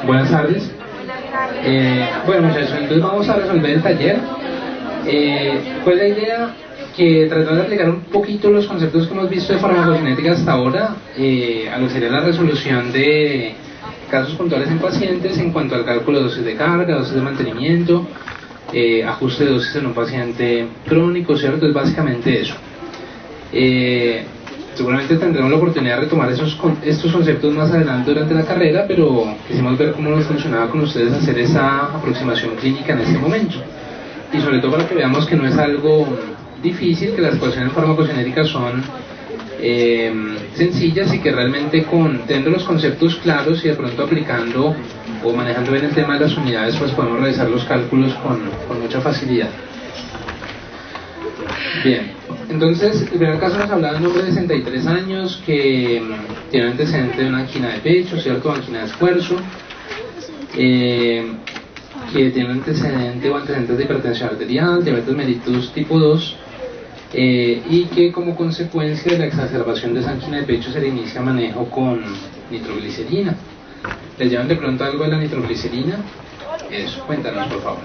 Buenas tardes. Bueno, muchachos, entonces vamos a resolver el taller. ¿Cuál es la idea? Que tratar de aplicar un poquito los conceptos que hemos visto de farmacocinética hasta ahora a lo que sería la resolución de casos puntuales en pacientes en cuanto al cálculo de dosis de carga, dosis de mantenimiento, ajuste de dosis en un paciente crónico, ¿cierto? Es básicamente eso. Seguramente tendremos la oportunidad de retomar estos conceptos más adelante durante la carrera, pero quisimos ver cómo nos funcionaba con ustedes hacer esa aproximación clínica en este momento. Y sobre todo para que veamos que no es algo difícil, que las ecuaciones farmacocinéticas son sencillas y que realmente teniendo los conceptos claros y de pronto aplicando o manejando bien el tema de las unidades, pues podemos realizar los cálculos con mucha facilidad. Bien, entonces el primer caso nos hablaba de un hombre de 63 años que tiene un antecedente de una angina de pecho, ¿cierto? Angina de esfuerzo, que tiene un antecedente o antecedentes de hipertensión arterial, diabetes mellitus tipo 2, y que como consecuencia de la exacerbación de esa angina de pecho se le inicia manejo con nitroglicerina. ¿Les llevan de pronto algo de la nitroglicerina? Eso, cuéntanos por favor.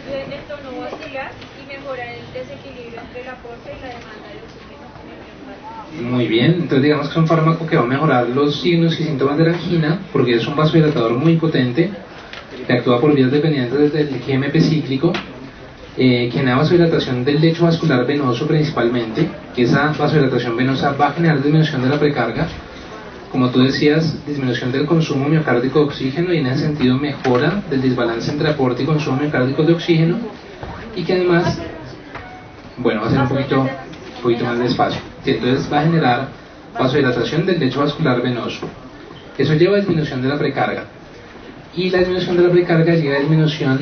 El tono vascular y mejorar el desequilibrio entre el aporte y la demanda de oxígeno. Muy bien, entonces digamos que es un fármaco que va a mejorar los signos y síntomas de la angina porque es un vasodilatador muy potente que actúa por vías dependientes del GMP cíclico, que genera vasodilatación del lecho vascular venoso principalmente, que esa vasodilatación venosa va a generar disminución de la precarga, como tú decías, disminución del consumo miocárdico de oxígeno y en ese sentido mejora del desbalance entre aporte y consumo miocárdico de oxígeno, y que además, bueno, va a ser un poquito más despacio, entonces va a generar vasodilatación del lecho vascular venoso. Eso lleva a disminución de la precarga, y la disminución de la precarga lleva a disminución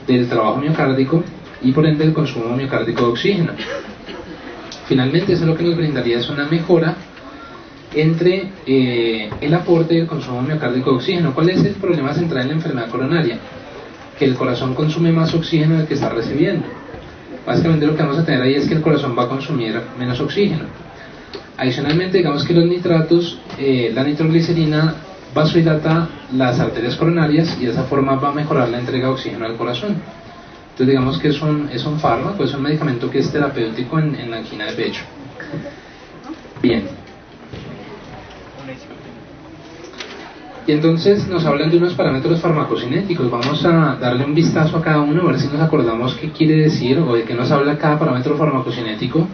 del trabajo miocárdico y por ende el consumo miocárdico de oxígeno. Finalmente eso lo que nos brindaría es una mejora entre el aporte y el consumo miocárdico de oxígeno. ¿Cuál es el problema central en la enfermedad coronaria? Que el corazón consume más oxígeno del que está recibiendo. Básicamente lo que vamos a tener ahí es que el corazón va a consumir menos oxígeno. Adicionalmente, digamos que los nitratos, la nitroglicerina vasodilata las arterias coronarias y de esa forma va a mejorar la entrega de oxígeno al corazón. Entonces digamos que es un fármaco, es un medicamento que es terapéutico en la angina de pecho. Bien. Y entonces nos hablan de unos parámetros farmacocinéticos. Vamos a darle un vistazo a cada uno, a ver si nos acordamos qué quiere decir o de qué nos habla cada parámetro farmacocinético.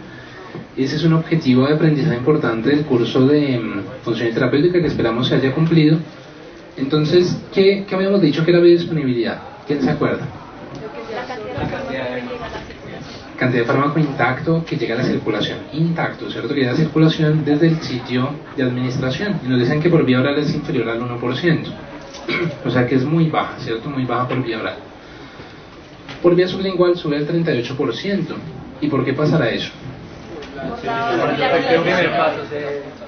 Ese es un objetivo de aprendizaje importante del curso de función terapéutica que esperamos se haya cumplido. Entonces, ¿qué habíamos dicho que era biodisponibilidad? ¿Quién se acuerda? Cantidad de fármaco intacto que llega a la circulación, intacto, ¿cierto? Que llega a la circulación desde el sitio de administración. Y nos dicen que por vía oral es inferior al 1%. O sea que es muy baja, ¿cierto? Muy baja por vía oral. Por vía sublingual sube al 38%. ¿Y por qué pasará eso?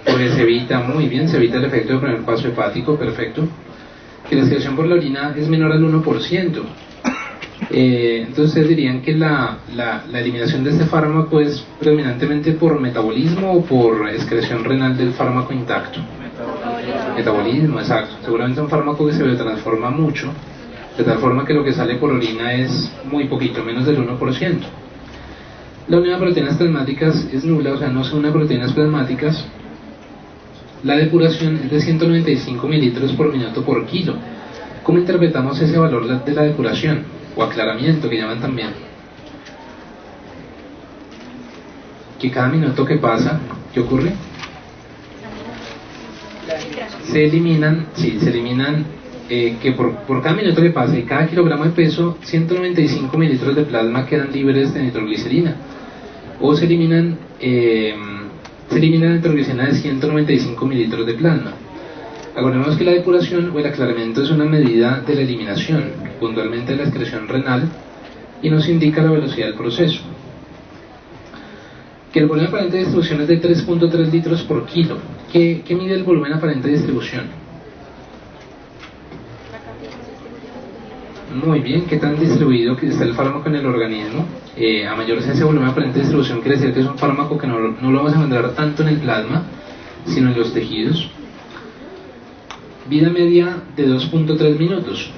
Porque se evita, muy bien, se evita el efecto del primer paso hepático, perfecto. Que la excreción por la orina es menor al 1%. Entonces ustedes dirían que la eliminación de este fármaco es predominantemente por metabolismo o por excreción renal del fármaco intacto. Metabolismo, exacto. Seguramente un fármaco que se transforma mucho, de tal forma que lo que sale por orina es muy poquito, menos del 1%. La unidad de proteínas plasmáticas es nula, o sea, no se une a proteínas plasmáticas. La depuración es de 195 mililitros por minuto por kilo. ¿Cómo interpretamos ese valor de la depuración? O aclaramiento, que llaman también. Que cada minuto que pasa, ¿qué ocurre? Se eliminan, que por cada minuto que pasa y cada kilogramo de peso, 195 mililitros de plasma quedan libres de nitroglicerina. O se eliminan nitroglicerina de 195 mililitros de plasma. Acordemos que la depuración o el aclaramiento es una medida de la eliminación, puntualmente de la excreción renal, y nos indica la velocidad del proceso. Que el volumen aparente de distribución es de 3.3 litros por kilo. ¿Qué mide el volumen aparente de distribución? Muy bien, ¿qué tan distribuido está el fármaco en el organismo? A mayor es ese volumen aparente de distribución, quiere decir que es un fármaco que no lo vamos a encontrar tanto en el plasma, sino en los tejidos. vida media de 2.3 minutos.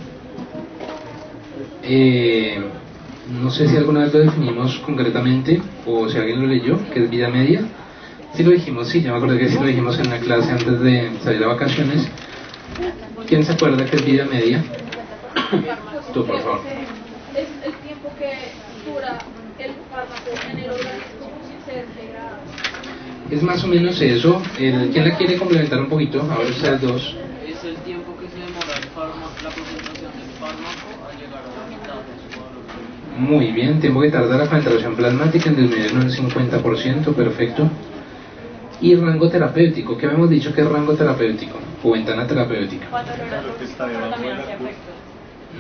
No sé si alguna vez lo definimos concretamente o si alguien lo leyó, que es vida media. Sí lo dijimos, sí, yo me acuerdo que sí lo dijimos en la clase antes de salir a vacaciones. ¿Quién se acuerda que es vida media? Tú, por favor. Es el tiempo que dura el fármaco en el organismo sin ser degradado. Es más o menos eso. ¿Quién la quiere complementar un poquito? Ahora ustedes dos. Es el tiempo que se demora la concentración del fármaco a llegar a la mitad de su valor. Muy bien, tiempo que tarda la concentración plasmática en disminuir en un 50%, perfecto. Y rango terapéutico, ¿qué habíamos dicho que es rango terapéutico? O ventana terapéutica.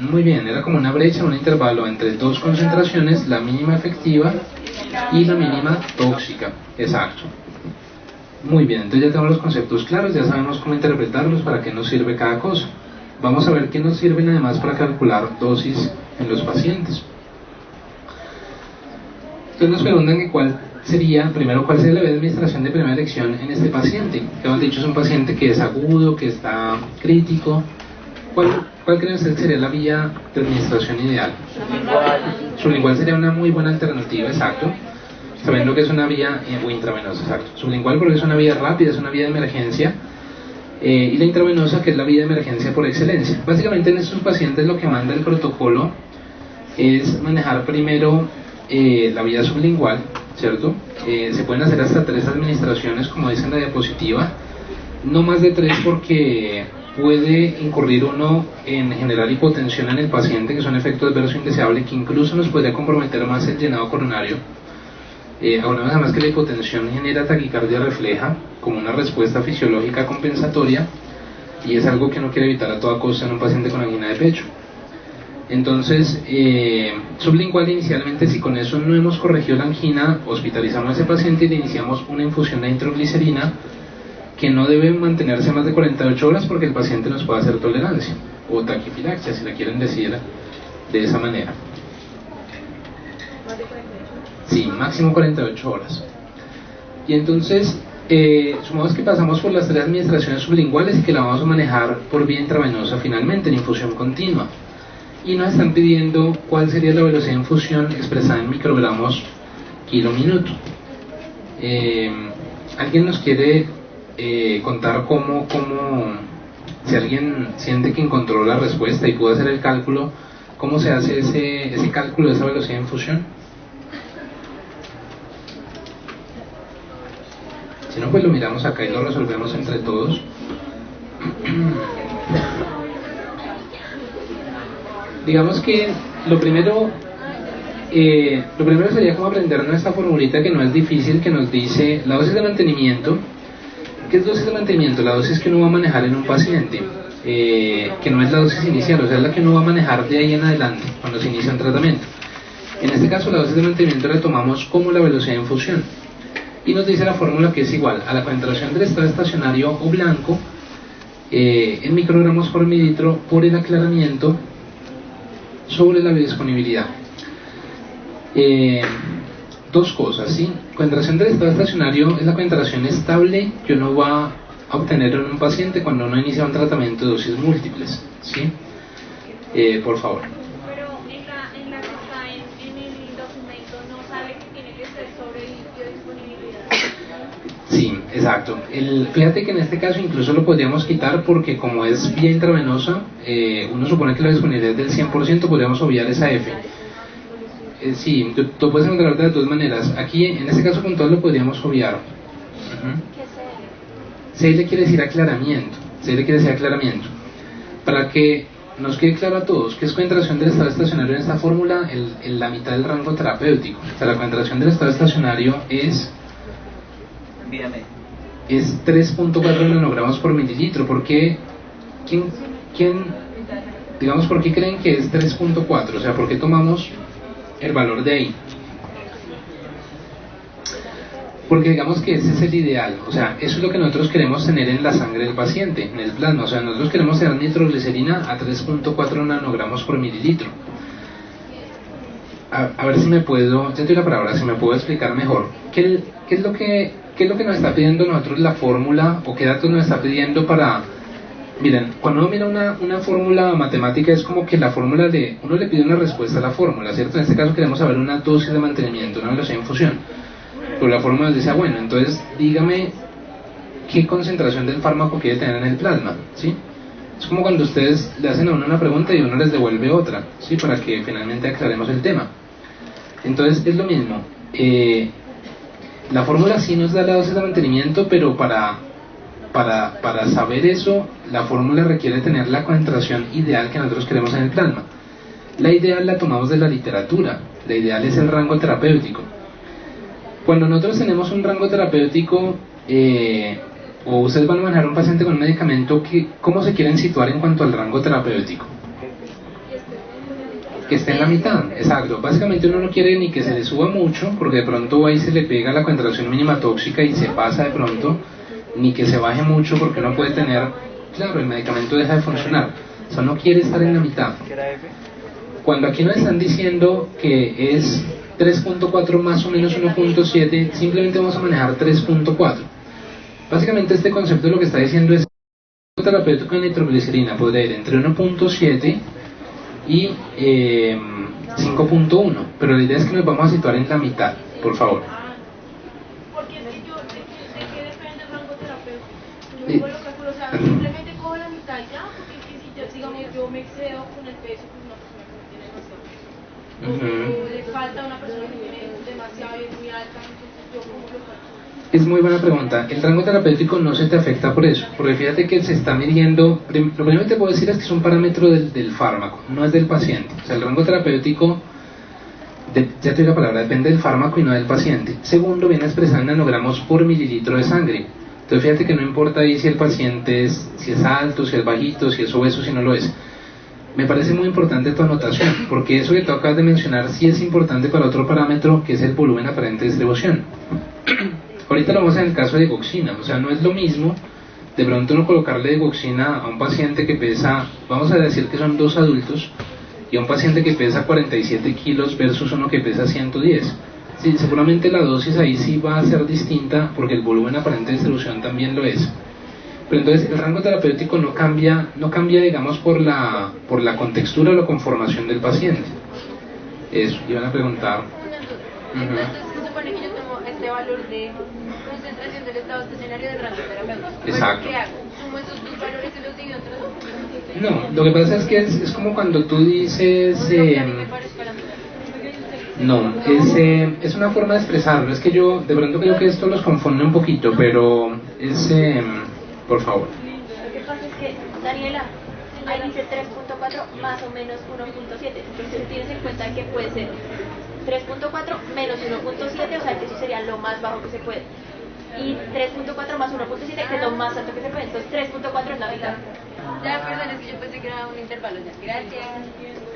Muy bien, era como una brecha, un intervalo entre dos concentraciones, la mínima efectiva y la mínima tóxica. Exacto. Muy bien, entonces ya tenemos los conceptos claros, ya sabemos cómo interpretarlos, para qué nos sirve cada cosa. Vamos a ver qué nos sirven además para calcular dosis en los pacientes. Entonces nos preguntan que cuál sería la vía de administración de primera elección en este paciente. Que hemos dicho es un paciente que es agudo, que está crítico. ¿Cuál creen ustedes que sería la vía de administración ideal? Sublingual sería una muy buena alternativa, exacto. Sabiendo que es una vía intravenosa, exacto. Sublingual porque es una vía rápida, es una vía de emergencia. Y la intravenosa, que es la vía de emergencia por excelencia. Básicamente en estos pacientes lo que manda el protocolo es manejar primero la vía sublingual, ¿cierto? Se pueden hacer hasta 3 administraciones, como dice en la diapositiva. No más de 3 porque puede incurrir uno en generar hipotensión en el paciente, que es un efecto adverso indeseable que incluso nos podría comprometer más el llenado coronario. Además que la hipotensión genera taquicardia refleja como una respuesta fisiológica compensatoria y es algo que uno quiere evitar a toda costa en un paciente con angina de pecho. Entonces, sublingual inicialmente, si con eso no hemos corregido la angina, hospitalizamos a ese paciente y le iniciamos una infusión de nitroglicerina que no debe mantenerse más de 48 horas porque el paciente nos puede hacer tolerancia o taquifilaxia, si la quieren decir de esa manera. Sí, máximo 48 horas. Y entonces, sumamos que pasamos por las 3 administraciones sublinguales y que la vamos a manejar por vía intravenosa finalmente, en infusión continua. Y nos están pidiendo cuál sería la velocidad de infusión expresada en microgramos kilo minuto. ¿Alguien nos quiere contar cómo, si alguien siente que encontró la respuesta y pudo hacer el cálculo, cómo se hace ese cálculo de esa velocidad de infusión? Si no, pues lo miramos acá y lo resolvemos entre todos. Digamos que lo primero sería como aprendernos esta formulita que no es difícil, que nos dice la dosis de mantenimiento. ¿Qué es dosis de mantenimiento? La dosis que uno va a manejar en un paciente, que no es la dosis inicial, o sea, es la que uno va a manejar de ahí en adelante, cuando se inicia un tratamiento. En este caso, la dosis de mantenimiento la tomamos como la velocidad de infusión. Y nos dice la fórmula que es igual a la concentración del estado estacionario o blanco en microgramos por mililitro por el aclaramiento sobre la biodisponibilidad. Dos cosas, ¿sí? Concentración del estado estacionario es la concentración estable que uno va a obtener en un paciente cuando uno inicia un tratamiento de dosis múltiples, ¿sí? Por favor. Pero en la que está en el documento no sale que tiene que ser sobre biodisponibilidad. Sí, exacto. Fíjate que en este caso incluso lo podríamos quitar porque como es vía intravenosa, uno supone que la disponibilidad es del 100%, podríamos obviar esa F. Sí, tú puedes encontrar de las dos maneras. Aquí, en este caso puntual, lo podríamos obviar. CL quiere decir aclaramiento. CL quiere decir aclaramiento. Para que nos quede claro a todos que es concentración del estado estacionario en esta fórmula en la mitad del rango terapéutico. O sea, la concentración del estado estacionario es 3.4 nanogramos por mililitro. ¿Por qué? Digamos, ¿por qué creen que es 3.4? O sea, ¿por qué tomamos el valor de ahí? Porque digamos que ese es el ideal, o sea, eso es lo que nosotros queremos tener en la sangre del paciente, en el plasma. O sea, nosotros queremos tener nitroglicerina a 3.4 nanogramos por mililitro. A ver si me puedo, ya te doy la palabra, si me puedo explicar mejor. ¿Qué es lo que nos está pidiendo nosotros la fórmula, o qué datos nos está pidiendo para Miren, cuando uno mira una fórmula matemática es como que la fórmula uno le pide una respuesta a la fórmula, ¿cierto? En este caso queremos saber una dosis de mantenimiento, una velocidad de infusión. Pero la fórmula nos dice, bueno, entonces dígame qué concentración del fármaco quiere tener en el plasma, ¿sí? Es como cuando ustedes le hacen a uno una pregunta y uno les devuelve otra, ¿sí? Para que finalmente aclaremos el tema. Entonces es lo mismo. La fórmula sí nos da la dosis de mantenimiento, pero para saber eso, la fórmula requiere tener la concentración ideal que nosotros queremos en el plasma. La ideal la tomamos de la literatura, la ideal es el rango terapéutico. Cuando nosotros tenemos un rango terapéutico, o ustedes van a manejar un paciente con un medicamento, ¿cómo se quieren situar en cuanto al rango terapéutico? Que esté en la mitad, exacto. Básicamente uno no quiere ni que se le suba mucho, porque de pronto ahí se le pega la concentración mínima tóxica y se pasa de pronto, ni que se baje mucho porque uno puede tener, claro, el medicamento deja de funcionar. O sea, no quiere estar en la mitad. Cuando aquí nos están diciendo que es 3.4 más o menos 1.7, simplemente vamos a manejar 3.4. Básicamente este concepto lo que está diciendo es que el terapéutico de nitroglicerina podría ir entre 1.7 y 5.1, pero la idea es que nos vamos a situar en la mitad, por favor. Porque es que yo, ¿de qué depende el rango terapéutico? Yo igual lo calculo, o sea, simplemente cojo la mitad y ya, porque es que si yo, digamos, yo me excedo con el peso, pues una persona que no tiene demasiado. O le falta a una persona que tiene demasiado y es muy alta, entonces yo como lo calculo. Es muy buena pregunta. El rango terapéutico no se te afecta por eso, porque fíjate que se está midiendo, lo primero que te puedo decir es que es un parámetro del fármaco, no es del paciente. O sea, el rango terapéutico, ya te digo la palabra, depende del fármaco y no del paciente. Segundo, viene expresado en nanogramos por mililitro de sangre. Entonces fíjate que no importa ahí si el paciente si es alto, si es bajito, si es obeso, si no lo es. Me parece muy importante tu anotación, porque eso que tú acabas de mencionar sí es importante para otro parámetro, que es el volumen aparente de distribución. Ahorita lo vamos a ver en el caso de digoxina, o sea, no es lo mismo de pronto uno colocarle digoxina a un paciente que pesa, vamos a decir que son 2 adultos, y a un paciente que pesa 47 kilos versus uno que pesa 110. Sí, seguramente la dosis ahí sí va a ser distinta porque el volumen aparente de distribución también lo es. Pero entonces el rango terapéutico no cambia digamos por la contextura o la conformación del paciente. Eso, iban a preguntar. Entonces se supone que yo tomo este valor de concentración del estado estacionario del rango terapéutico. Exacto. ¿Qué hago? ¿Sumo esos dos valores y los divido entre dos? No, lo que pasa es que es como cuando tú dices... no, es una forma de expresarlo. Es que yo de pronto creo que esto los confunde un poquito, pero es... por favor. Lo que pasa es que, Daniela, ahí dice 3.4 más o menos 1.7. Entonces tienes en cuenta que puede ser 3.4 menos 1.7, o sea que eso sería lo más bajo que se puede. Y 3.4 más 1.7, que es lo más alto que se puede. Entonces 3.4 es la mitad. Ya, perdón, es que yo pensé que era un intervalo ya. Gracias.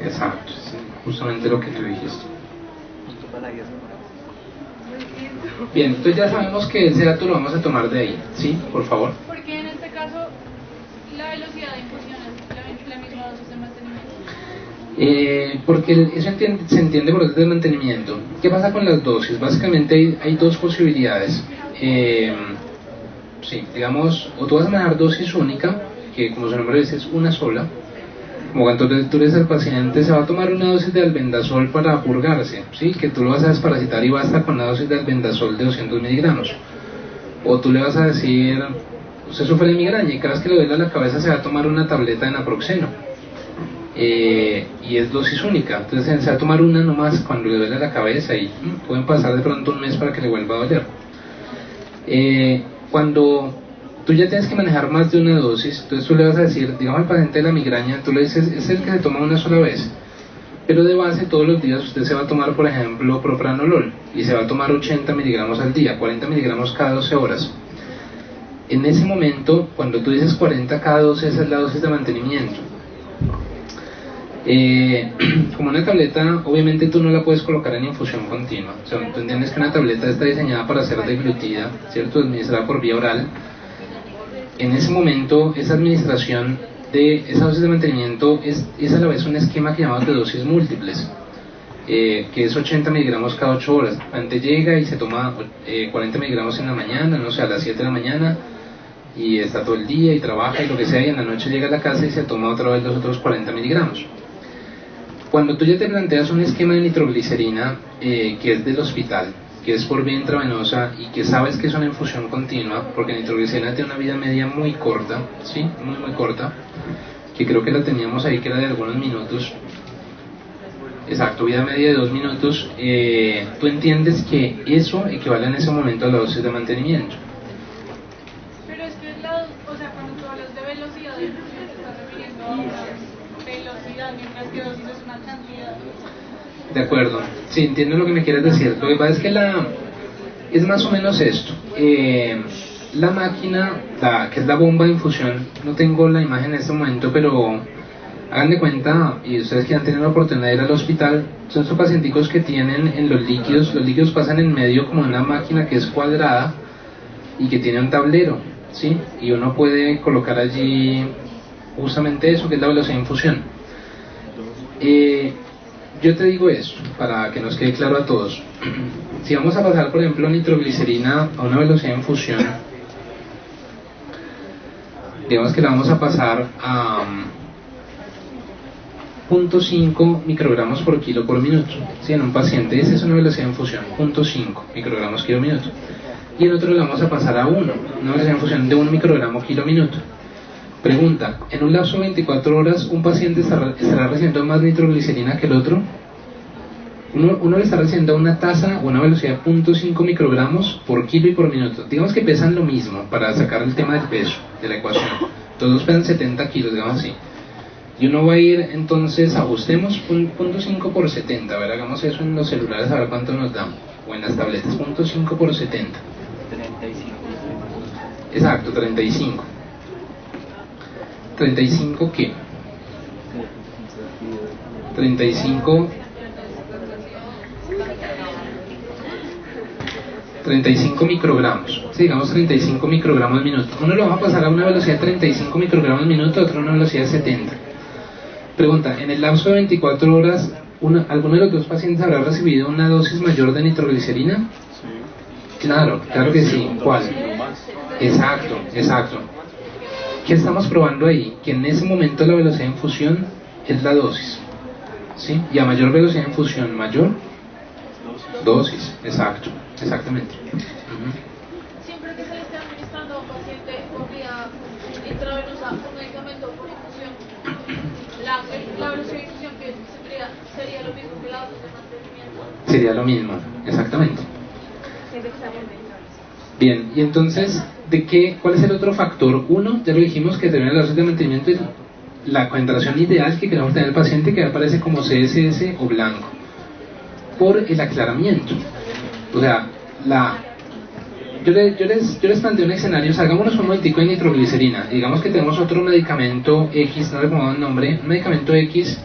Exacto, sí, justamente lo que tú dijiste. Bien, entonces ya sabemos que ese dato lo vamos a tomar de ahí, ¿sí? Por favor. Porque en este caso la velocidad de infusión es la misma dosis de mantenimiento. Porque eso se entiende por dosis de mantenimiento. ¿Qué pasa con las dosis? Básicamente hay dos posibilidades. Sí, digamos, o tú vas a manejar dosis única, que como su nombre dice es una sola. Como cuando tú eres el paciente, se va a tomar una dosis de albendazol para purgarse, ¿sí? Que tú lo vas a desparasitar y basta con una dosis de albendazol de 200 miligramos. O tú le vas a decir, usted sufre de migraña y cada vez que le duele la cabeza se va a tomar una tableta de naproxeno. Y es dosis única, entonces se va a tomar una nomás cuando le duele la cabeza y pueden pasar de pronto un mes para que le vuelva a doler. Cuando tú ya tienes que manejar más de una dosis, entonces tú le vas a decir, digamos al paciente de la migraña, tú le dices, es el que se toma una sola vez, pero de base todos los días usted se va a tomar, por ejemplo, propranolol, y se va a tomar 80 miligramos al día, 40 miligramos cada 12 horas. En ese momento, cuando tú dices 40 cada 12, esa es la dosis de mantenimiento. Como una tableta, obviamente tú no la puedes colocar en infusión continua, o sea, tú entiendes que una tableta está diseñada para ser deglutida, ¿cierto? Administrada por vía oral. En ese momento, esa administración de esa dosis de mantenimiento es a la vez un esquema que llamamos de dosis múltiples, que es 80 miligramos cada 8 horas. Antes llega y se toma 40 miligramos en la mañana, no sé, a las 7 de la mañana, y está todo el día y trabaja y lo que sea, y en la noche llega a la casa y se toma otra vez los otros 40 miligramos. Cuando tú ya te planteas un esquema de nitroglicerina que es del hospital, que es por vía intravenosa y que sabes que es una infusión continua, porque la nitroglicerina tiene una vida media muy corta, ¿sí? Muy corta, que creo que la teníamos ahí que era de algunos minutos. Exacto, vida media de 2 minutos. Tú entiendes que eso equivale en ese momento a la dosis de mantenimiento. Pero es que o sea, cuando tú hablas de velocidad, te estás refiriendo a una velocidad, mientras que dosis es una cantidad. De acuerdo, sí, entiendo lo que me quieres decir. Lo que pasa es que es más o menos esto. La máquina, que es la bomba de infusión, no tengo la imagen en este momento, pero hagan de cuenta, y ustedes que han tenido la oportunidad de ir al hospital, son estos pacienticos que tienen en los líquidos pasan en medio como una máquina que es cuadrada y que tiene un tablero, ¿sí? Y uno puede colocar allí justamente eso, que es la velocidad de infusión. Yo te digo eso, para que nos quede claro a todos. Si vamos a pasar, por ejemplo, nitroglicerina a una velocidad de infusión, digamos que la vamos a pasar a 0.5 microgramos por kilo por minuto. ¿Sí? En un paciente, esa es una velocidad de infusión, 0.5 microgramos kilo minuto. Y en otro la vamos a pasar a 1, una velocidad de infusión de 1 microgramo kilo minuto. Pregunta, ¿en un lapso de 24 horas un paciente estará recibiendo más nitroglicerina que el otro? Uno le está recibiendo una tasa o una velocidad de 0.5 microgramos por kilo y por minuto. Digamos que pesan lo mismo para sacar el tema del peso de la ecuación. Todos pesan 70 kilos, digamos así. Y uno va a ir, entonces, ajustemos 0.5 por 70. A ver, hagamos eso en los celulares, a ver cuánto nos da. O en las tabletas, 0.5 por 70. 35. Exacto, 35. ¿35 qué? 35 microgramos. Sí, digamos 35 microgramos al minuto. Uno lo va a pasar a una velocidad de 35 microgramos al minuto, otro a una velocidad de 70. Pregunta, ¿en el lapso de 24 horas alguno de los dos pacientes habrá recibido una dosis mayor de nitroglicerina? Sí. Claro que sí. ¿Cuál? Exacto. ¿Qué estamos probando ahí? Que en ese momento la velocidad de infusión es la dosis, ¿sí? Y a mayor velocidad de infusión, mayor dosis. Exactamente. Siempre que se le esté administrando a un paciente por vía intravenosa un medicamento por infusión, la velocidad de infusión que sería lo mismo que la dosis de mantenimiento. Sería lo mismo, exactamente. Bien, y entonces, ¿cuál es el otro factor? Uno, ya lo dijimos, que determina la dosis de mantenimiento es la concentración ideal que queremos tener el paciente, que aparece como CSS o blanco, por el aclaramiento. O sea, yo les planteo un escenario, salgámonos un momentico de nitroglicerina, digamos que tenemos otro medicamento X, no recuerdo el nombre, un medicamento X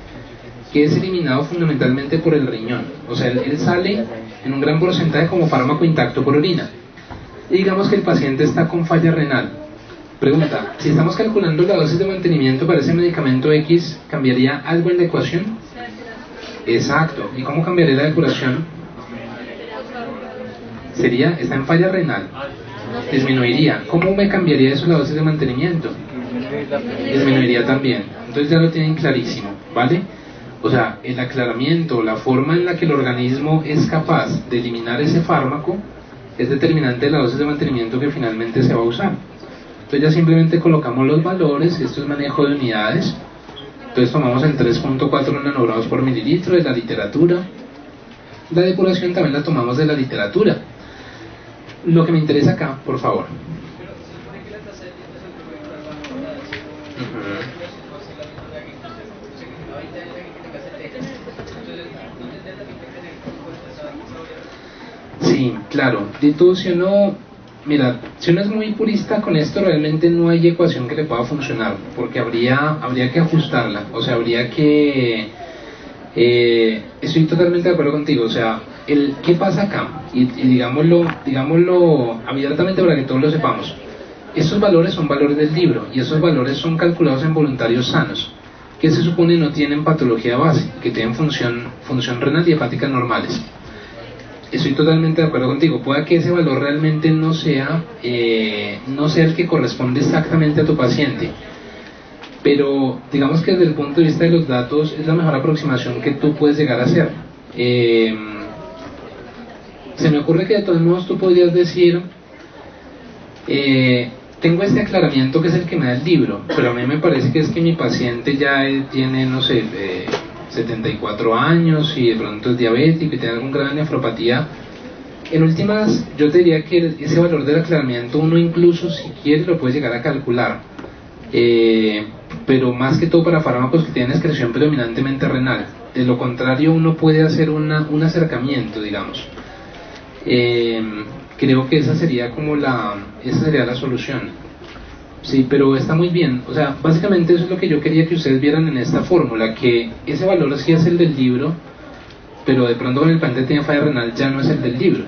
que es eliminado fundamentalmente por el riñón, o sea, él sale en un gran porcentaje como fármaco intacto por orina. Y digamos que el paciente está con falla renal. Pregunta, si estamos calculando la dosis de mantenimiento para ese medicamento X, ¿cambiaría algo en la ecuación? Exacto. ¿Y cómo cambiaría la ecuación? Está en falla renal. Disminuiría. ¿Cómo me cambiaría eso la dosis de mantenimiento? Disminuiría también. Entonces ya lo tienen clarísimo, ¿vale? O sea, el aclaramiento, la forma en la que el organismo es capaz de eliminar ese fármaco es determinante de la dosis de mantenimiento que finalmente se va a usar. Entonces ya simplemente colocamos los valores, esto es manejo de unidades, entonces tomamos el 3.4 nanogramos por mililitro de la literatura. La depuración también la tomamos de la literatura. Lo que me interesa acá, por favor. Sí, claro. Si uno es muy purista con esto, realmente no hay ecuación que le pueda funcionar, porque habría que ajustarla, o sea, habría que... estoy totalmente de acuerdo contigo, o sea, ¿qué pasa acá? Y digámoslo abiertamente para que todos lo sepamos. Estos valores son valores del libro, y esos valores son calculados en voluntarios sanos, que se supone no tienen patología base, que tienen función renal y hepática normales. estoy totalmente de acuerdo contigo. Puede que ese valor realmente no sea el que corresponde exactamente a tu paciente, pero digamos que desde el punto de vista de los datos es la mejor aproximación que tú puedes llegar a hacer. Se me ocurre que de todos modos tú podrías decir, tengo este aclaramiento que es el que me da el libro, pero a mí me parece que es que mi paciente ya tiene, no sé, 74 años y de pronto es diabético y tiene algún grado de nefropatía. En últimas, yo te diría que ese valor del aclaramiento uno incluso si quiere lo puede llegar a calcular, pero más que todo para fármacos que tienen excreción predominantemente renal. De lo contrario, uno puede hacer un acercamiento, digamos. Creo que esa sería la solución. Sí, pero está muy bien. O sea, básicamente eso es lo que yo quería que ustedes vieran en esta fórmula, que ese valor sí es el del libro, pero de pronto con el paciente tiene falla renal ya no es el del libro.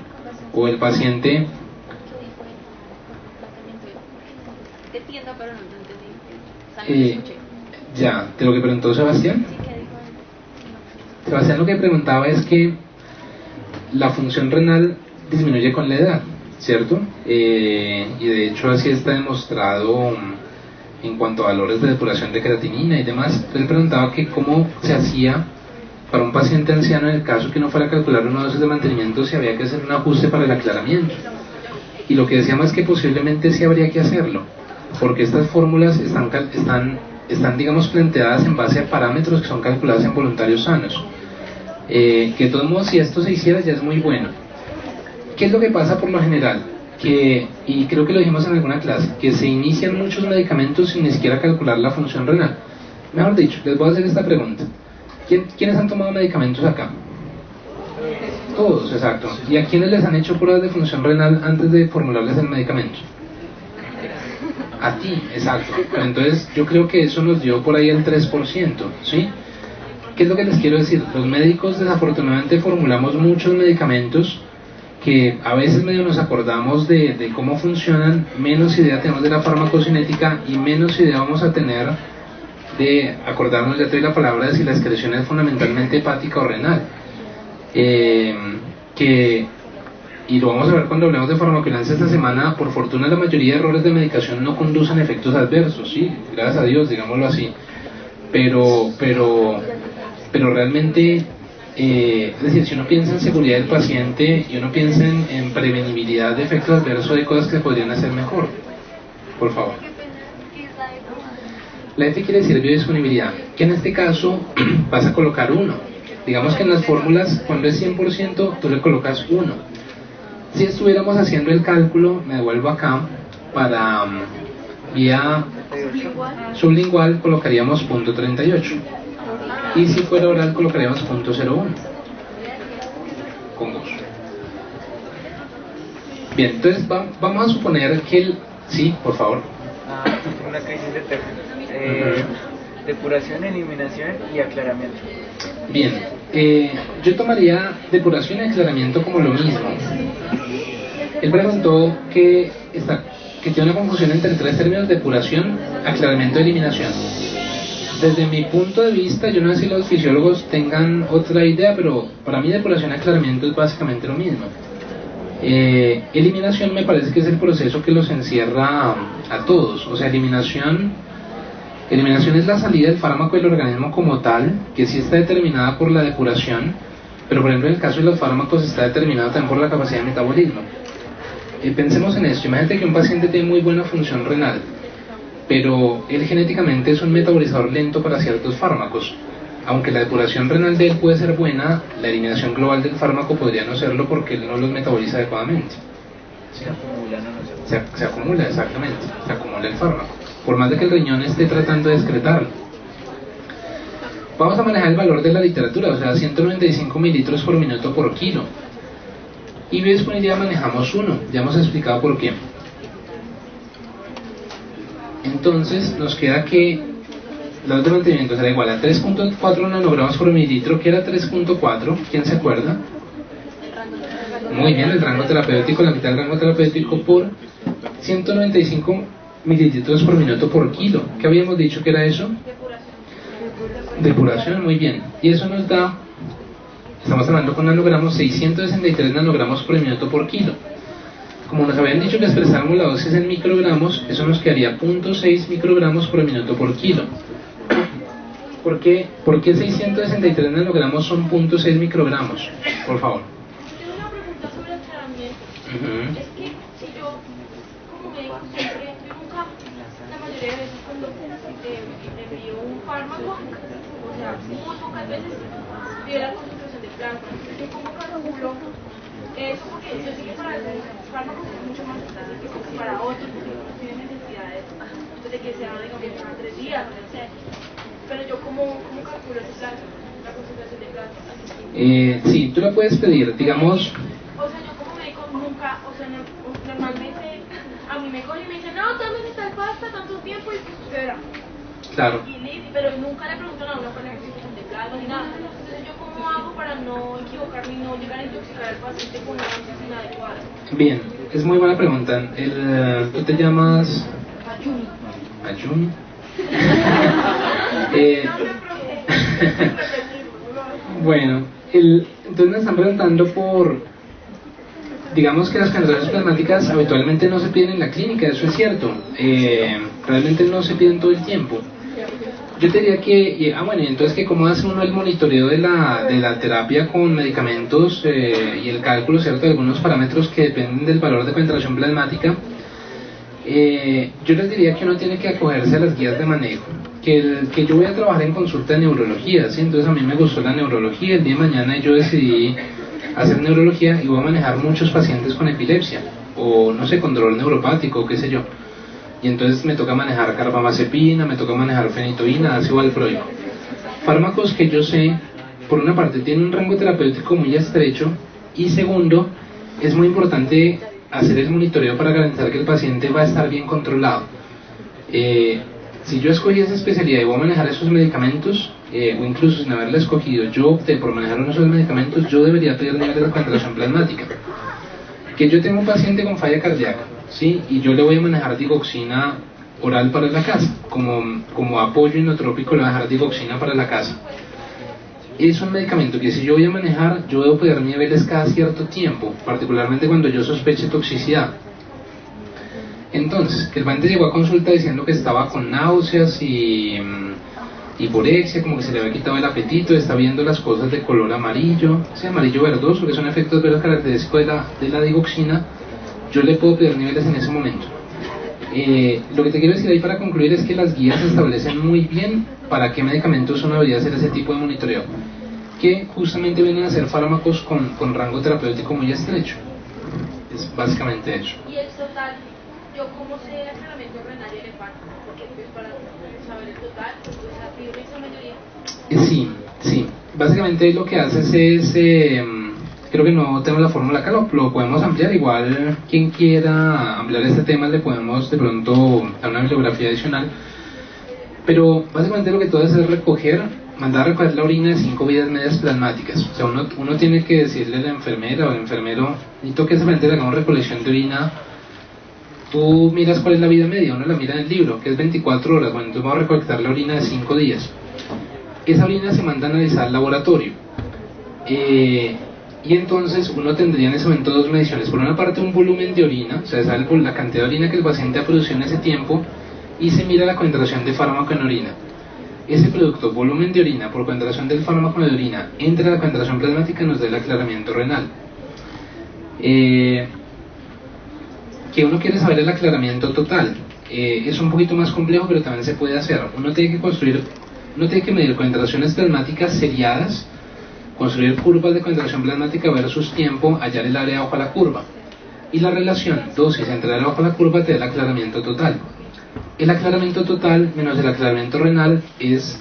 O el paciente... Entiendo, pero no te entendí. Ya, de lo que preguntó Sebastián. Sebastián lo que preguntaba es que la función renal disminuye con la edad, ¿cierto? Y de hecho así está demostrado en cuanto a valores de depuración de creatinina y demás. Él preguntaba que cómo se hacía para un paciente anciano en el caso que no fuera a calcular una dosis de mantenimiento, si había que hacer un ajuste para el aclaramiento. Y lo que decíamos es que posiblemente sí habría que hacerlo, porque estas fórmulas están digamos planteadas en base a parámetros que son calculados en voluntarios sanos. Que de todos modos, si esto se hiciera ya es muy bueno. ¿Qué es lo que pasa por lo general? Y creo que lo dijimos en alguna clase, que se inician muchos medicamentos sin ni siquiera calcular la función renal. Mejor dicho, les voy a hacer esta pregunta. ¿Quiénes han tomado medicamentos acá? Todos, exacto. ¿Y a quiénes les han hecho pruebas de función renal antes de formularles el medicamento? A ti, exacto. Pero entonces yo creo que eso nos dio por ahí el 3%, ¿sí? ¿Qué es lo que les quiero decir? Los médicos desafortunadamente formulamos muchos medicamentos que a veces medio nos acordamos de cómo funcionan, menos idea tenemos de la farmacocinética y menos idea vamos a tener de acordarnos, ya te doy la palabra, de si la excreción es fundamentalmente hepática o renal. Y lo vamos a ver cuando hablemos de farmacovigilancia esta semana. Por fortuna la mayoría de errores de medicación no conducen a efectos adversos, sí, gracias a Dios, digámoslo así, pero realmente, es decir, si uno piensa en seguridad del paciente y uno piensa en prevenibilidad de efectos adversos, de cosas que podrían hacer mejor. Por favor. La F quiere decir biodisponibilidad, que en este caso vas a colocar 1. Digamos que en las fórmulas, cuando es 100%, tú le colocas 1. Si estuviéramos haciendo el cálculo, me devuelvo acá, para vía sublingual colocaríamos 0.38. Y si fuera oral colocaríamos 0.01. Con gusto. Bien, entonces vamos a suponer que sí, por favor. Una crisis de términos. Depuración, eliminación y aclaramiento. Bien, yo tomaría depuración y aclaramiento como lo mismo. Él preguntó que tiene una confusión entre 3 términos: depuración, aclaramiento y eliminación. Desde mi punto de vista, yo no sé si los fisiólogos tengan otra idea, pero para mí depuración y aclaramiento es básicamente lo mismo. Eliminación me parece que es el proceso que los encierra a todos. O sea, eliminación es la salida del fármaco del organismo como tal, que sí está determinada por la depuración, pero por ejemplo en el caso de los fármacos está determinado también por la capacidad de metabolismo. Pensemos en esto: imagínate que un paciente tiene muy buena función renal, pero él genéticamente es un metabolizador lento para ciertos fármacos. Aunque la depuración renal de él puede ser buena, la eliminación global del fármaco podría no serlo porque él no los metaboliza adecuadamente. ¿Sí? Se acumula, exactamente, se acumula el fármaco, por más de que el riñón esté tratando de excretarlo. Vamos a manejar el valor de la literatura, o sea, 195 mililitros por minuto por kilo. Y biodisponibilidad manejamos 1, ya hemos explicado por qué. Entonces nos queda que la dosis de mantenimiento será igual a 3.4 nanogramos por mililitro, que era 3.4, ¿quién se acuerda? Muy bien, el rango terapéutico, la mitad del rango terapéutico, por 195 mililitros por minuto por kilo. ¿Qué habíamos dicho que era eso? Depuración, muy bien. Y eso nos da Estamos hablando con nanogramos, 663 nanogramos por minuto por kilo. Como nos habían dicho que expresáramos la dosis en microgramos, eso nos quedaría 0.6 microgramos por minuto por kilo. ¿Por qué 663 nanogramos son 0.6 microgramos? Por favor. Tengo una pregunta sobre aclaramiento. Es que si yo, como médico, siempre, yo nunca, la mayoría de veces cuando envío un fármaco, o sea, muy pocas veces pido la concentración de plasma. Yo como calculo eso, porque yo sé que para el fármaco es mucho más específico que para otros, porque no tienen necesidades de que sea, digamos, cada 3 días, no sé. Pero yo como calculo ese plasma, la concentración de plasma. Sí, tú la puedes pedir, digamos. O sea, yo como médico nunca, o sea, normalmente a mí me cogen y me dicen, no, tómese tal pasta, tanto tiempo y espera. Claro. Pero nunca le preguntan a uno para la concentración de plasma ni nada. Entonces, ¿yo cómo hago para no equivocarme y no llegar a intoxicar al paciente con una dosis inadecuada? Bien, es muy buena pregunta. ¿Tú te llamas? Ayuni. Ayuni. Bueno, entonces me están preguntando por, digamos que las concentraciones plasmáticas habitualmente no se piden en la clínica, eso es cierto, realmente no se piden todo el tiempo. Yo te diría que, bueno, entonces que cómo hace uno el monitoreo de la terapia con medicamentos y el cálculo, ¿cierto?, de algunos parámetros que dependen del valor de concentración plasmática. Yo les diría que uno tiene que acogerse a las guías de manejo, que yo voy a trabajar en consulta de neurología, ¿sí? Entonces a mí me gustó la neurología, el día de mañana yo decidí hacer neurología y voy a manejar muchos pacientes con epilepsia, o no sé, con dolor neuropático, o qué sé yo, y entonces me toca manejar carbamazepina, me toca manejar fenitoína, ácido valproico, fármacos que yo sé, por una parte tienen un rango terapéutico muy estrecho, y segundo, es muy importante hacer el monitoreo para garantizar que el paciente va a estar bien controlado. Si yo escogí esa especialidad y voy a manejar esos medicamentos, o incluso sin haberla escogido, yo opté por manejar uno de esos medicamentos, yo debería pedir niveles de concentración plasmática. Que yo tengo un paciente con falla cardíaca, ¿sí?, y yo le voy a manejar digoxina oral para la casa, como apoyo inotrópico le voy a dejar digoxina para la casa. Es un medicamento que si yo voy a manejar, yo debo pedir niveles cada cierto tiempo, particularmente cuando yo sospeche toxicidad. Entonces, el paciente llegó a consulta diciendo que estaba con náuseas y hiporexia, como que se le había quitado el apetito, está viendo las cosas de color amarillo, ese amarillo verdoso, que son efectos verdes característicos de la digoxina. Yo le puedo pedir niveles en ese momento. Lo que te quiero decir ahí para concluir es que las guías establecen muy bien para qué medicamentos uno debería hacer ese tipo de monitoreo, que justamente vienen a ser fármacos con rango terapéutico muy estrecho. Es básicamente eso. Y el total, yo como sé el aclaramiento renal y el hepático, porque pues para saber el total, pues la fibra esa mayoría. Sí. Básicamente lo que haces es, creo que no tengo la fórmula acá, lo podemos ampliar, igual quien quiera ampliar este tema le podemos de pronto dar una bibliografía adicional, pero básicamente lo que tú haces es mandar a recoger la orina de 5 vidas medias plasmáticas. O sea, uno tiene que decirle a la enfermera o al enfermero, necesito que ese paciente le haga una recolección de orina. Tú miras cuál es la vida media, uno la mira en el libro, que es 24 horas, bueno, entonces vamos a recolectar la orina de 5 días. Esa orina se manda a analizar al laboratorio. Y entonces uno tendría en ese momento dos mediciones. Por una parte un volumen de orina, o sea, sabe la cantidad de orina que el paciente ha producido en ese tiempo, y se mira la concentración de fármaco en orina. Ese producto, volumen de orina por concentración del fármaco en orina, entre la concentración plasmática, nos da el aclaramiento renal. Que uno quiere saber el aclaramiento total. Es un poquito más complejo, pero también se puede hacer. Uno tiene que medir concentraciones plasmáticas seriadas, construir curvas de concentración plasmática versus tiempo, hallar el área bajo la curva. Y la relación dosis entre el área bajo la curva te da el aclaramiento total. El aclaramiento total menos el aclaramiento renal es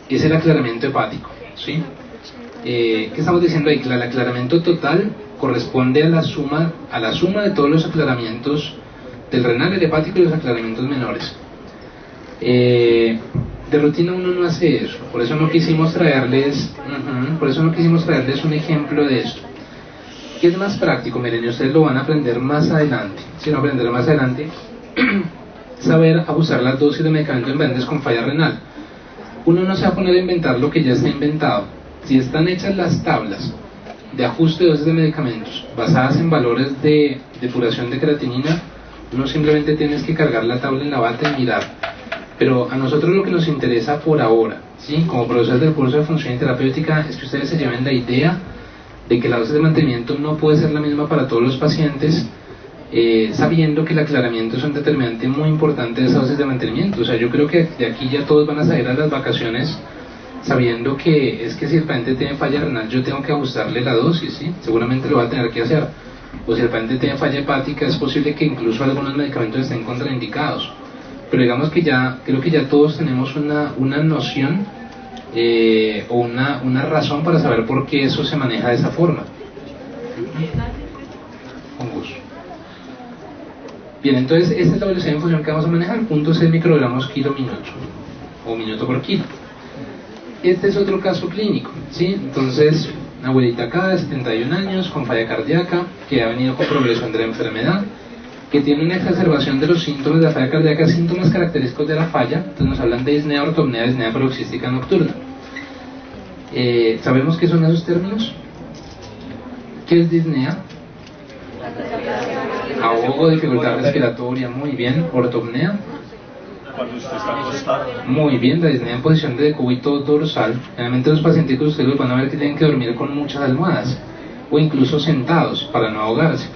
el aclaramiento hepático, ¿sí? ¿Qué estamos diciendo ahí? Que el aclaramiento total corresponde a la suma de todos los aclaramientos del renal, el hepático y los aclaramientos menores. De rutina uno no hace eso, por eso no quisimos traerles un ejemplo de esto. ¿Qué es más práctico? Miren, y ustedes lo van a aprender más adelante. Si no aprender más adelante, saber abusar las dosis de medicamentos en pacientes con falla renal. Uno no se va a poner a inventar lo que ya está inventado. si están hechas las tablas de ajuste de dosis de medicamentos basadas en valores de depuración de creatinina, no simplemente tienes que cargar la tabla en la bata y mirar. Pero a nosotros lo que nos interesa por ahora, ¿sí?, como profesores del curso de función terapéutica, es que ustedes se lleven la idea de que la dosis de mantenimiento no puede ser la misma para todos los pacientes, sabiendo que el aclaramiento es un determinante muy importante de esa dosis de mantenimiento. O sea, yo creo que de aquí ya todos van a salir a las vacaciones sabiendo que es que si el paciente tiene falla renal, yo tengo que ajustarle la dosis, ¿sí? Seguramente lo va a tener que hacer. O si el paciente tiene falla hepática, es posible que incluso algunos medicamentos estén contraindicados. Pero digamos que ya, creo que ya todos tenemos una noción o una razón para saber por qué eso se maneja de esa forma. Con gusto. Bien, entonces esta es la velocidad de infusión que vamos a manejar, 0.6 microgramos kilo minuto, o minuto por kilo. Este es otro caso clínico, ¿sí? Entonces, una abuelita acá de 71 años, con falla cardíaca, que ha venido con progresión de la enfermedad, que tiene una exacerbación de los síntomas de la falla cardíaca, síntomas característicos de la falla. Entonces nos hablan de disnea, ortopnea, disnea paroxística nocturna. ¿Sabemos qué son esos términos? ¿Qué es disnea? Ahogo, dificultad respiratoria, muy bien. Ortopnea. Cuando usted está acostado. Muy bien, la disnea en posición de decúbito dorsal. Generalmente los pacientes ustedes van a ver que tienen que dormir con muchas almohadas o incluso sentados para no ahogarse.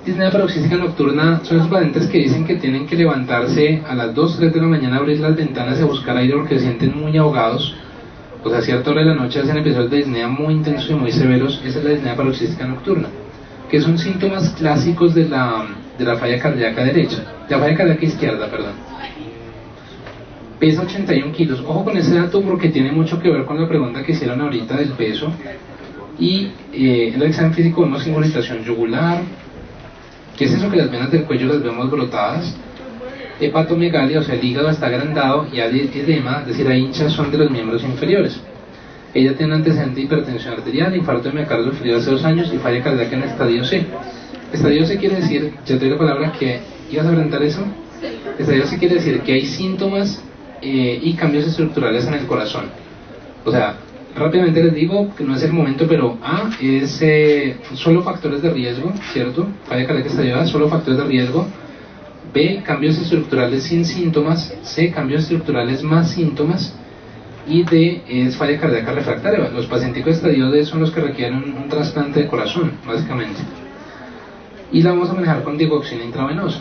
Disnea paroxística nocturna son los pacientes que dicen que tienen que levantarse a las 2, 3 de la mañana, abrir las ventanas y a buscar aire porque se sienten muy ahogados. O sea, a cierta hora de la noche hacen episodios de disnea muy intensos y muy severos. Esa es la disnea paroxística nocturna, que son síntomas clásicos de la falla cardíaca derecha, de la falla cardíaca izquierda, perdón. Pesa 81 kilos. Ojo con ese dato porque tiene mucho que ver con la pregunta que hicieron ahorita del peso. Y en el examen físico vemos ingurgitación yugular, que es eso que las venas del cuello las vemos brotadas. Hepatomegalia, o sea, el hígado está agrandado, y hay edema, es decir, hay hinchazón de los miembros inferiores. Ella tiene antecedente de hipertensión arterial, infarto de miocardio sufrido hace 2 años y falla cardíaca en estadio C. Estadio C quiere decir, ya te doy la palabra, que ¿ibas a preguntar eso? Estadio C quiere decir que hay síntomas y cambios estructurales en el corazón. O sea, rápidamente les digo que no es el momento, pero A es solo factores de riesgo, ¿cierto? Falla cardíaca estallada, solo factores de riesgo. B, cambios estructurales sin síntomas. C, cambios estructurales más síntomas. Y D es falla cardíaca refractaria. Los pacientes de estadio D son los que requieren un trasplante de corazón, básicamente. Y la vamos a manejar con digoxina intravenosa.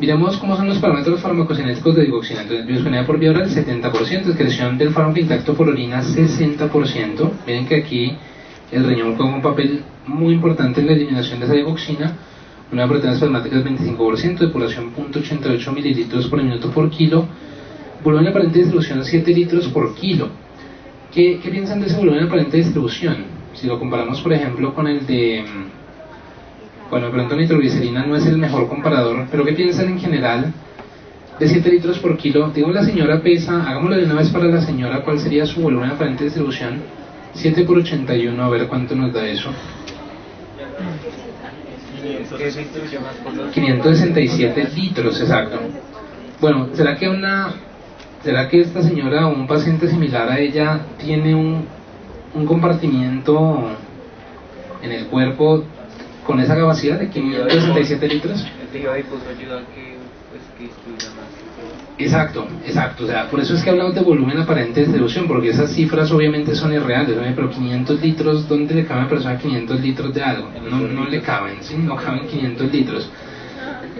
Miremos cómo son los parámetros farmacocinéticos de digoxina. Entonces, biosfenía por vía oral 70%, excreción del fármaco intacto por orina 60%. Miren que aquí el riñón juega un papel muy importante en la eliminación de esa digoxina. Una proteínas plasmáticas 25%, depuración 0.88 mililitros por minuto por kilo. Volumen aparente de distribución 7 litros por kilo. ¿Qué piensan de ese volumen aparente de distribución? Si lo comparamos, por ejemplo, con el de... Bueno, de pronto nitroglicerina no es el mejor comparador, pero ¿qué piensan en general de 7 litros por kilo? Digo, la señora pesa, hagámoslo de una vez para la señora, ¿cuál sería su volumen aparente de distribución? 7 por 81, a ver cuánto nos da eso. 567 litros, exacto. Bueno, ¿será que esta señora o un paciente similar a ella tiene un compartimiento en el cuerpo con esa capacidad de 567 litros? Exacto, o sea, por eso es que hablamos de volumen aparente de distribución, porque esas cifras obviamente son irreales, ¿no? Pero 500 litros, ¿dónde le cabe a una persona 500 litros de algo? No le caben, ¿sí? No caben 500 litros.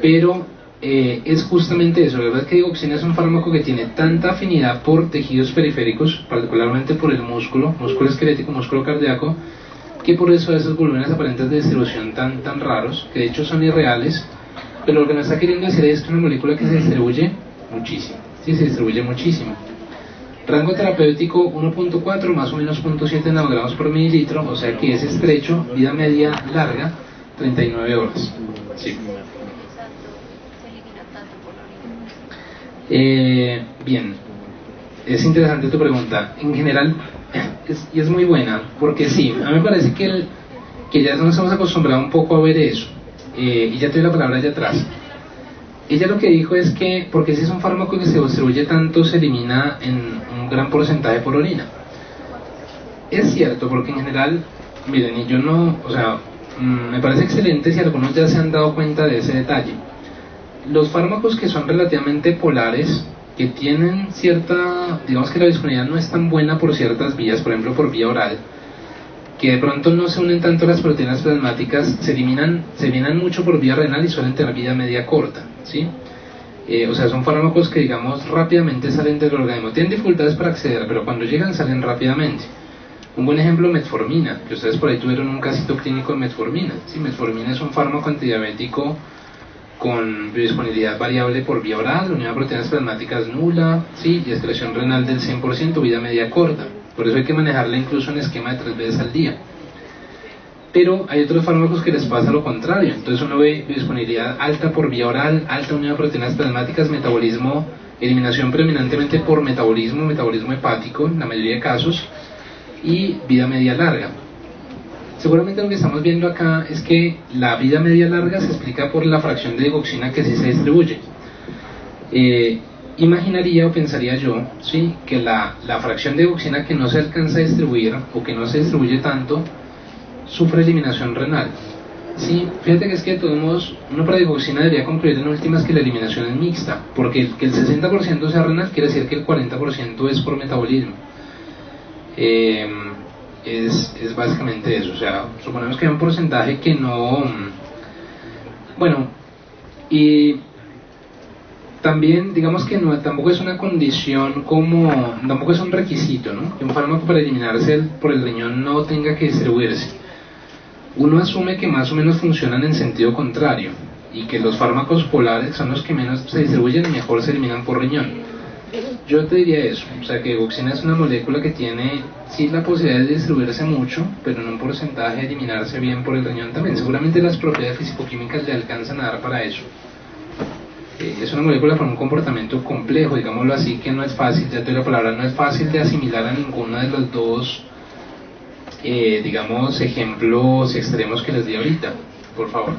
Pero es justamente eso. La verdad es que digoxina es un fármaco que tiene tanta afinidad por tejidos periféricos, particularmente por el músculo esquelético, músculo cardíaco, que por eso esos volúmenes aparentes de distribución tan raros, que de hecho son irreales. Pero lo que nos está queriendo decir es que es una molécula que se distribuye muchísimo, sí, se distribuye muchísimo. Rango terapéutico 1.4 más o menos 0.7 nanogramos por mililitro, o sea que es estrecho. Vida media larga 39 horas. Sí. Bien, es interesante tu pregunta. En general es muy buena, porque sí, a mí me parece que ya nos hemos acostumbrado un poco a ver eso. Y ya te doy la palabra allá atrás. Ella lo que dijo es que, porque si es un fármaco que se distribuye tanto, se elimina en un gran porcentaje por orina. Es cierto, porque en general, miren, y yo no, o sea, me parece excelente si algunos ya se han dado cuenta de ese detalle. Los fármacos que son relativamente polares, que tienen cierta, digamos que la disponibilidad no es tan buena por ciertas vías, por ejemplo por vía oral, que de pronto no se unen tanto a las proteínas plasmáticas, se eliminan mucho por vía renal y suelen tener vida media corta, ¿sí? O sea, son fármacos que, digamos, rápidamente salen del organismo. Tienen dificultades para acceder, pero cuando llegan salen rápidamente. Un buen ejemplo, metformina, que ustedes por ahí tuvieron un casito clínico de metformina. ¿Sí? Metformina es un fármaco antidiabético con biodisponibilidad variable por vía oral, unidad de proteínas plasmáticas nula, ¿sí? Y excreción renal del 100%, vida media corta. Por eso hay que manejarla incluso en esquema de 3 veces al día. Pero hay otros fármacos que les pasa lo contrario. Entonces uno ve disponibilidad alta por vía oral, alta unidad de proteínas plasmáticas, metabolismo, eliminación predominantemente por metabolismo hepático en la mayoría de casos, y vida media larga. Seguramente lo que estamos viendo acá es que la vida media larga se explica por la fracción de digoxina que sí se distribuye. Imaginaría o pensaría yo, ¿sí?, que la fracción de digoxina que no se alcanza a distribuir o que no se distribuye tanto sufre eliminación renal. Sí, fíjate que es que de todos modos una predigoxina debería concluir en últimas que la eliminación es mixta, porque que el 60% sea renal quiere decir que el 40% es por metabolismo. Es básicamente eso, o sea, suponemos que hay un porcentaje que no... Bueno, y también digamos que no, tampoco es una condición como, tampoco es un requisito, ¿no?, que un fármaco para eliminarse por el riñón no tenga que distribuirse. Uno asume que más o menos funcionan en sentido contrario y que los fármacos polares son los que menos se distribuyen y mejor se eliminan por riñón. Yo te diría eso, o sea, que digoxina es una molécula que tiene sí la posibilidad de distribuirse mucho, pero en un porcentaje de eliminarse bien por el riñón también. Seguramente las propiedades fisicoquímicas le alcanzan a dar para eso. Es una molécula con un comportamiento complejo, digámoslo así, que no es fácil, ya te doy la palabra, no es fácil de asimilar a ninguno de los dos, digamos, ejemplos extremos que les di ahorita. Por favor.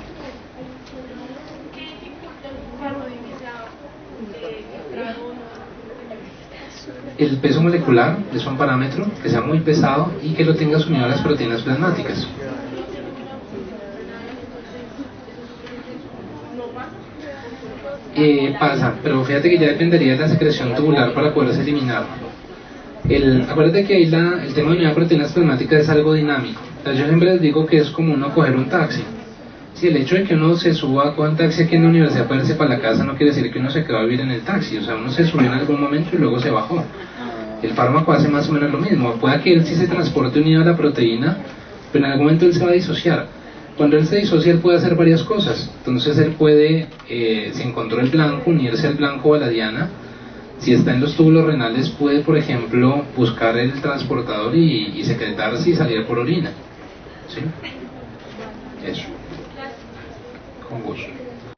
¿Qué dificulta un carro de El peso molecular es un parámetro que sea muy pesado y que lo tengas unido a las proteínas plasmáticas. Pasa, pero fíjate que ya dependería de la secreción tubular para poderse eliminar. Acuérdate que ahí el tema de unidad de proteínas plasmáticas es algo dinámico. O sea, yo siempre les digo que es como uno coger un taxi. Si el hecho de que uno se suba con un taxi aquí en la universidad para irse para la casa no quiere decir que uno se quedó a vivir en el taxi. O sea, uno se subió en algún momento y luego se bajó. El fármaco hace más o menos lo mismo. Puede que él sí se transporte unido a la proteína, pero en algún momento él se va a disociar. Cuando él se disocia, él puede hacer varias cosas. Entonces él puede, si encontró el blanco, unirse al blanco o a la diana. Si está en los túbulos renales, puede, por ejemplo, buscar el transportador y secretarse y salir por orina. ¿Sí? Eso. Con gusto.